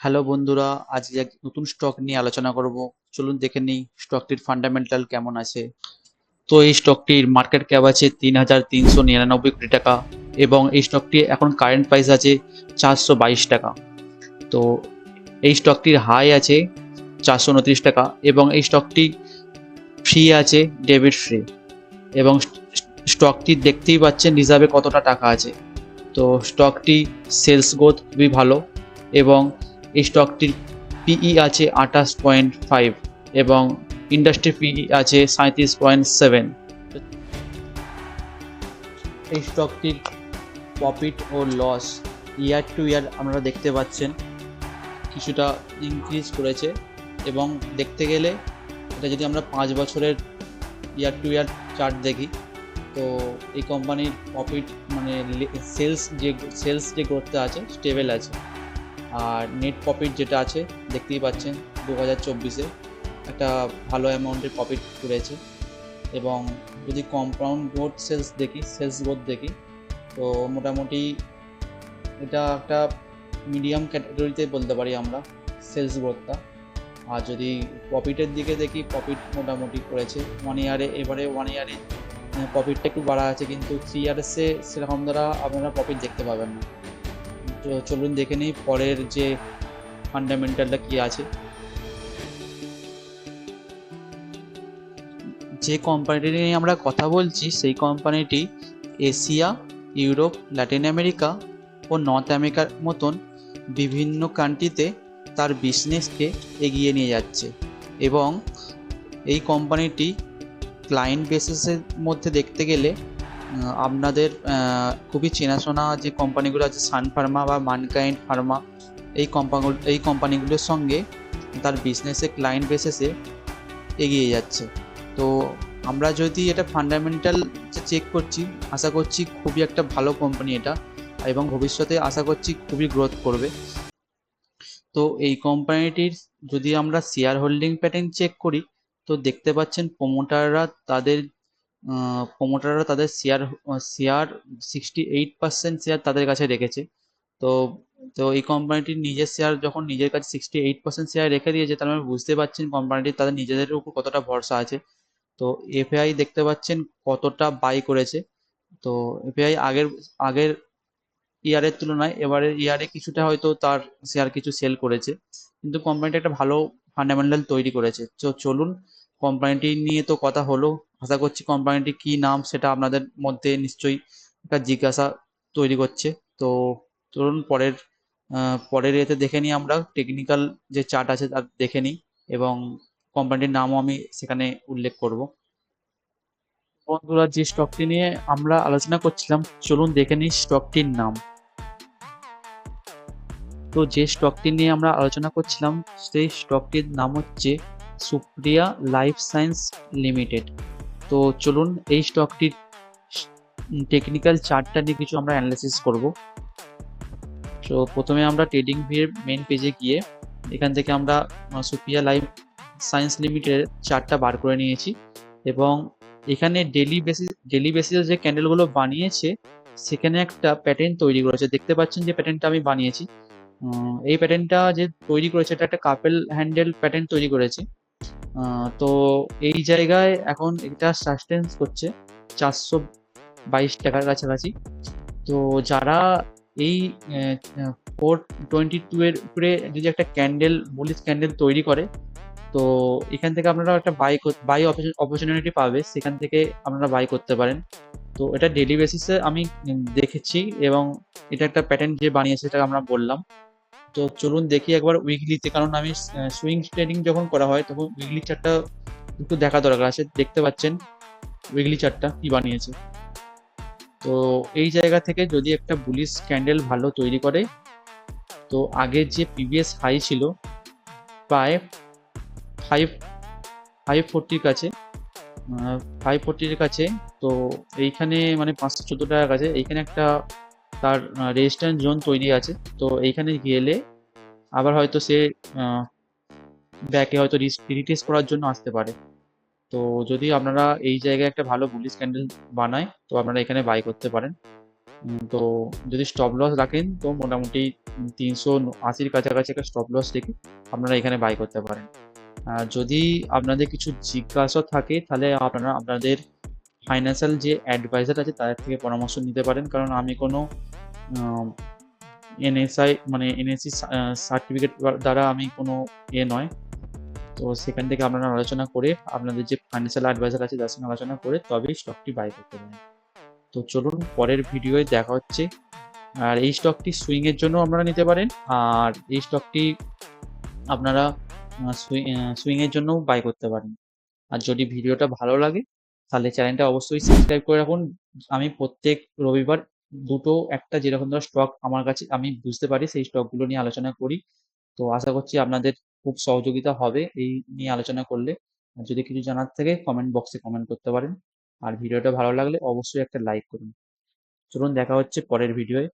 Hello বন্ধুরা, আজ এক নতুন স্টক নিয়ে আলোচনা করব। চলুন দেখে নিই স্টকটির ফান্ডামেন্টাল কেমন আছে। তো এই স্টকটির মার্কেট ক্যাপ আছে 3,399 কোটি টাকা এবং এই স্টকটি এখন কারেন্ট প্রাইস আছে 422 টাকা। তো এই স্টকটির হাই আছে 429 টাকা এবং এই স্টকটি ফ্রি আছে, ডেবিট ফ্রি। এবং স্টকটি দেখতেই পাচ্ছেন রিজার্ভে কতটা টাকা আছে। তো স্টকটি সেলস গ্রোথ খুবই ভালো এবং এই স্টকটির পিই আছে 28.5 এবং ইন্ডাস্ট্রি পিই আছে 37.7। এই স্টকটির প্রফিট ও লস ইয়ার টু ইয়ার আপনারা দেখতে পাচ্ছেন কিছুটা ইনক্রিজ করেছে এবং দেখতে গেলে এটা যদি আমরা 5 বছরের ইয়ার টু ইয়ার চার্ট দেখি, তো এই কোম্পানির প্রফিট মানে সেলস যে গ্রোথটা আছে স্টেবল আছে। আর নেট প্রফিট যেটা আছে দেখতেই পাচ্ছেন 2024-এ একটা ভালো অ্যামাউন্টের প্রফিট করেছে। এবং যদি কম্পাউন্ড গ্রোথ সেলস গ্রোথ দেখি, তো মোটামুটি এটা একটা মিডিয়াম ক্যাটাগরিতে বলতে পারি আমরা সেলস গ্রোথটা। আর যদি প্রফিটের দিকে দেখি, প্রফিট মোটামুটি করেছে এবারে 1 ইয়ারে প্রফিটটা একটু বাড়া আছে, কিন্তু 3 ইয়ার্সে সেরকম দ্বারা আপনারা প্রফিট দেখতে পাবেন না। তো চলুন দেখে নিই পরের যে ফান্ডামেন্টালটা কি আছে। যে কোম্পানিটি নিয়ে আমরা কথা বলছি সেই কোম্পানিটি এশিয়া, ইউরোপ, ল্যাটিন আমেরিকা ও নর্থ আমেরিকার মতন বিভিন্ন কান্ট্রিতে তার বিজনেসকে এগিয়ে নিয়ে যাচ্ছে। এবং এই কোম্পানিটি ক্লায়েন্ট বেসিসের মধ্যে দেখতে গেলে আপনাদের খুবই চেনাশোনা যে কোম্পানিগুলো আছে সান ফার্মা বা মানকাইন্ড ফার্মা, এই কোম্পানিগুলোর সঙ্গে তার বিজনেসে ক্লায়েন্ট বেসিসে এগিয়ে যাচ্ছে। তো আমরা যদি এটা ফান্ডামেন্টাল চেক করছি, আশা করছি খুবই একটা ভালো কোম্পানি এটা, এবং ভবিষ্যতে আশা করছি খুবই গ্রোথ করবে। তো এই কোম্পানিটির যদি আমরা শেয়ার হোল্ডিং প্যাটার্ন চেক করি, তো দেখতে পাচ্ছেন প্রমোটাররা তাদের শেয়ার শেয়ার 68% শেয়ার তাদের কাছে রেখেছে। তো তো এই কোম্পানিটির নিজের শেয়ার যখন নিজের কাছে 68% শেয়ার রেখে দিয়েছে, তার মানে বুঝতে পারছেন কোম্পানিটির তাদের নিজেদের উপর কতটা ভরসা আছে। তো এফআই দেখতে পাচ্ছেন কতটা বাই করেছে। তো এফআই আগের আগের ইয়ারের তুলনায় এবারের ইয়ারে কিছুটা হয়তো তার শেয়ার কিছু সেল করেছে, কিন্তু কোম্পানিটা একটা ভালো ফান্ডামেন্টাল তৈরি করেছে। তো চলুন, কোম্পানিটি নিয়ে তো কথা হলো, আশা করছি কোম্পানিটি কি নাম সেটা আপনাদের মধ্যে নিশ্চয়ই একটা জিজ্ঞাসা তৈরি করছে। তো চলুন পরের এতে দেখে নিই, আমরা টেকনিক্যাল যে চার্ট আছে তার দেখে নিই এবং কোম্পানিটির নামও আমি সেখানে উল্লেখ করব। বন্ধুরা, যে স্টকটি নিয়ে আমরা আলোচনা করছিলাম, চলুন দেখে নিই স্টকটির নাম। তো যে স্টকটি নিয়ে আমরা আলোচনা করছিলাম সেই স্টকটির নাম হচ্ছে সুপ্রিয়া লাইফ সায়েন্স লিমিটেড। তো চলুন এই স্টকটির টেকনিক্যাল চার্টটা নিয়ে কিছু আমরা অ্যানালাইসিস করব। তো প্রথমে আমরা ট্রেডিং ভিউয়ের মেন পেজে গিয়ে এখান থেকে আমরা সুপ্রিয়া লাইফ সায়েন্স লিমিটেডের চার্টটা বার করে নিয়েছি এবং এখানে ডেলি বেসিসে যে ক্যান্ডেলগুলো বানিয়েছে সেখানে একটা প্যাটার্ন তৈরি করেছে। দেখতে পাচ্ছেন যে প্যাটার্নটা আমি বানিয়েছি, এই প্যাটার্নটা যে তৈরি করেছে এটা একটা কাপেল হ্যান্ডেল প্যাটার্ন তৈরি করেছে। তো এই জায়গায় এখন এটা সাস্টেন্স করছে 422 টাকার কাছাকাছি। তো যারা এই 422 এর উপরে যদি একটা বুলিশ ক্যান্ডেল তৈরি করে, তো এখান থেকে আপনারা একটা বাই অপরচুনিটি পাবে, সেখান থেকে আপনারা বাই করতে পারেন। তো এটা ডেলি বেসিসে আমি দেখেছি এবং এটা একটা প্যাটার্ন যে বানিয়েছে সেটা আমরা বললাম। তো চলুন দেখি একবার উইকলিতে, কারণ আমি সুইং ট্রেডিং যখন করা হয় তখন উইকলি চার্টটা একটু দেখা দরকার আছে। দেখতে পাচ্ছেন উইকলি চার্টটা কি বানিয়েছে। তো এই জায়গা থেকে যদি একটা বুলিশ ক্যান্ডেল ভালো তৈরি করে, তো আগের যে প্রিভিয়াস হাই ছিল প্রায় ফাইভ 540 কাছে, 540 এর কাছে, তো এইখানে মানে 514 টাকার কাছে এইখানে একটা তার রেজিস্ট্যান্স জোন তৈরি আছে। তো এইখানে গেলে আবার হয়তো সে ব্যাকে হয়তো রিটেস্ট করার জন্য আসতে পারে। তো যদি আপনারা এই জায়গায় একটা ভালো বুলিশ ক্যান্ডেল বানায়, তো আপনারা এখানে বাই করতে পারেন। তো যদি স্টপ লস রাখেন তো মোটামুটি 380-র কাছাকাছি একটা স্টপ লস রেখে আপনারা এখানে বাই করতে পারেন। আর যদি আপনাদের কিছু জিজ্ঞাসা থাকে তাহলে আপনারা আপনাদের ফাইন্যান্সিয়াল যে অ্যাডভাইজার আছে তাদের থেকে পরামর্শ নিতে পারেন, কারণ আমি কোনো এনএসআই মানে এনএসসি সার্টিফিকেট দ্বারা আমি কোনো নয়। তো সেখান থেকে আপনারা আলোচনা করে আপনাদের যে ফাইন্যান্সিয়াল অ্যাডভাইজার আছে তার সঙ্গে আলোচনা করে তবেই স্টকটি বাই করতে পারেন। তো চলুন পরের ভিডিওয়ে দেখা হচ্ছে। আর এই স্টকটি সুইং এর জন্য আপনারা নিতে পারেন, আর এই স্টকটি আপনারা সুইং এর জন্যও বাই করতে পারেন। আর যদি ভিডিওটা ভালো লাগে তাহলে চ্যানেলটা অবশ্যই সাবস্ক্রাইব করে রাখুন। আমি প্রত্যেক রবিবার দুটো একটা যেরকম ধরো স্টক আমার কাছে আমি বুঝতে পারি সেই স্টকগুলো নিয়ে আলোচনা করি। তো আশা করছি আপনাদের খুব সহযোগিতা হবে এই নিয়ে আলোচনা করলে। আর যদি কিছু জানার থাকে কমেন্ট বক্সে কমেন্ট করতে পারেন। আর ভিডিওটা ভালো লাগলে অবশ্যই একটা লাইক করুন। চলুন দেখা হচ্ছে পরের ভিডিওয়ে।